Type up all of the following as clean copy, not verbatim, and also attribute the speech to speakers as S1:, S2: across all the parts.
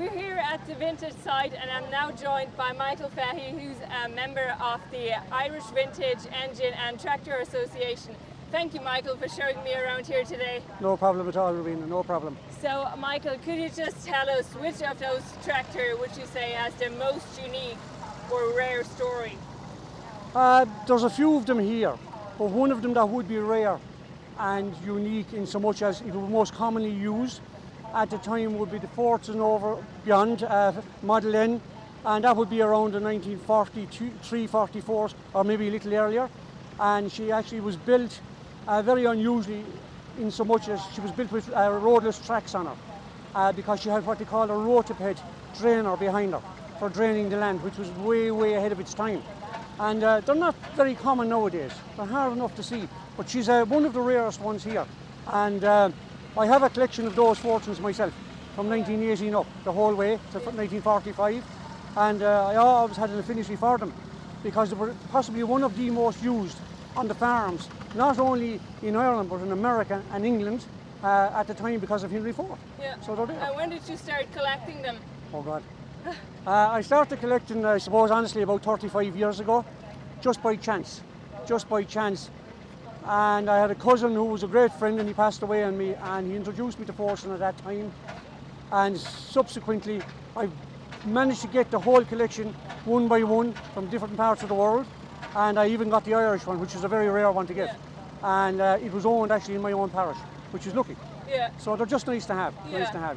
S1: We're here at the vintage site and I'm now joined by Michael Fahey, who's a member of the Irish Vintage Engine and Tractor Association. Thank you, Michael, for showing me around here today.
S2: No problem at all, Rowena, no problem.
S1: So, Michael, could you just tell us which of those tractors would you say has the most unique or rare story?
S2: There's a few of them here, but one of them that would be rare and unique in so much as it was most commonly used at the time would be the Fortune over beyond Model N, and that would be around the 1943, 44s, or maybe a little earlier. And she actually was built very unusually in so much as she was built with roadless tracks on her, because she had what they call a rotoped drainer behind her for draining the land, which was way, way ahead of its time. And they're not very common nowadays. They're hard enough to see, but she's one of the rarest ones here. And I have a collection of those Fortunes myself, from 1918 up, the whole way to 1945. And I always had an affinity for them, because they were possibly one of the most used on the farms, not only in Ireland, but in America and England at the time because of Henry IV.
S1: Yeah.
S2: So they're there.
S1: And when did you start collecting them?
S2: Oh God. I started collecting, I suppose, honestly, about 35 years ago, just by chance. And I had a cousin who was a great friend, and he passed away on me, and he introduced me to Fortune at that time. And subsequently, I managed to get the whole collection one by one from different parts of the world. And I even got the Irish one, which is a very rare one to get. Yeah. And it was owned actually in my own parish, which is lucky.
S1: Yeah.
S2: So they're just nice to have,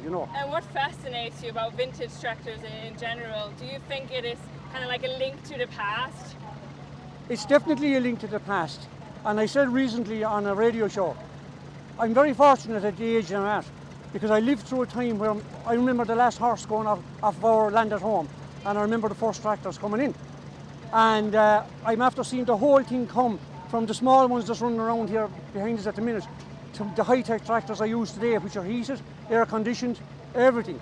S2: you know.
S1: And what fascinates you about vintage tractors in general? Do you think it is kind of like a link to the past?
S2: It's definitely a link to the past. And I said recently on a radio show, I'm very fortunate at the age I'm at, because I lived through a time where I remember the last horse going off of our land at home, and I remember the first tractors coming in. And I'm after seeing the whole thing come from the small ones just running around here behind us at the minute to the high-tech tractors I use today, which are heated, air-conditioned, everything.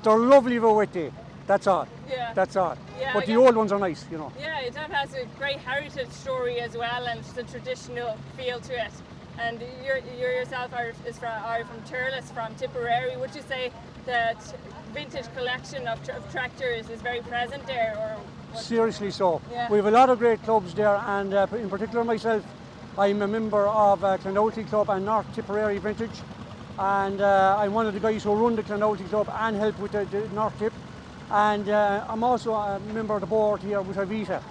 S2: They're lovely for a wet day. That's all.
S1: Yeah.
S2: That's all.
S1: Yeah,
S2: but the old ones are nice, you know.
S1: Yeah, it has a great heritage story as well, and the traditional feel to it. And you yourself are from Turles, from Tipperary. Would you say that vintage collection of tractors is very present there, or what?
S2: Seriously so.
S1: Yeah.
S2: We have a lot of great clubs there, and in particular myself, I'm a member of Clonoughty Club and North Tipperary Vintage, and I'm one of the guys who run the Clonoughty Club and help with the North Tip. And I'm also a member of the board here with Avita,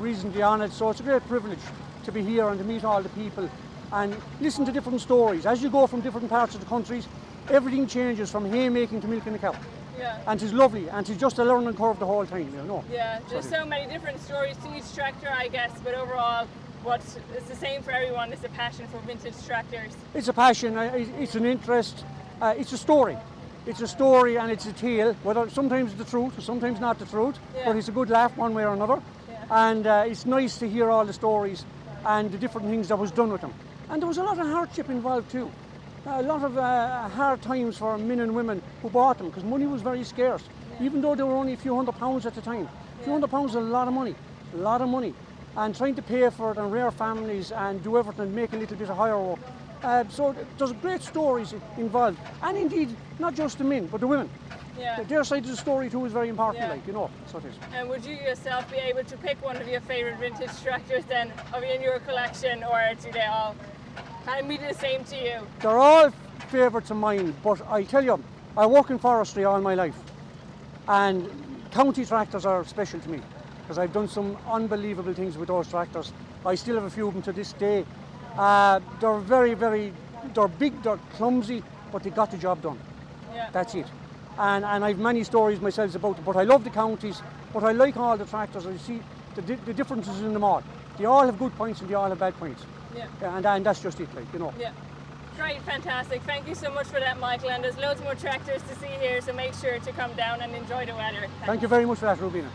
S2: recently honoured, so it's a great privilege to be here and to meet all the people and listen to different stories. As you go from different parts of the countries, everything changes from haymaking to milking a cow.
S1: Yeah.
S2: And it's lovely, and it's just a learning curve the whole time, you know.
S1: Yeah, there's so many different stories to each tractor, I guess, but overall, what is the same for everyone is a passion for vintage tractors.
S2: It's a passion, it's an interest, it's a story. It's a story and it's a tale, whether sometimes the truth, sometimes not the truth, but it's a good laugh one way or another.
S1: Yeah.
S2: And it's nice to hear all the stories and the different things that was done with them. And there was a lot of hardship involved too. A lot of hard times for men and women who bought them, because money was very scarce, even though they were only a few £100s at the time. A few £100 is a lot of money. And trying to pay for it and rear families and do everything and make a little bit of higher work. So there's great stories involved, and indeed not just the men but the women.
S1: Yeah.
S2: Their side of the story too is very important,
S1: Yeah.
S2: like, you know. So it is.
S1: And would you yourself be able to pick one of your favourite vintage tractors then in your collection, or do they all kind of mean the same to you?
S2: They're all favourites of mine, but I tell you, I work in forestry all my life, and county tractors are special to me, because I've done some unbelievable things with those tractors. I still have a few of them to this day. They're they're big, they're clumsy, but they got the job done.
S1: Yeah.
S2: That's it. And I've many stories myself about them, but I love the counties, but I like all the tractors. I see the differences in them all. They all have good points and they all have bad points.
S1: Yeah.
S2: And that's just it, like, you know.
S1: Yeah. Great, fantastic. Thank you so much for that, Michael. And there's loads more tractors to see here, so make sure to come down and enjoy the weather.
S2: Thank you very much for that, Rubina.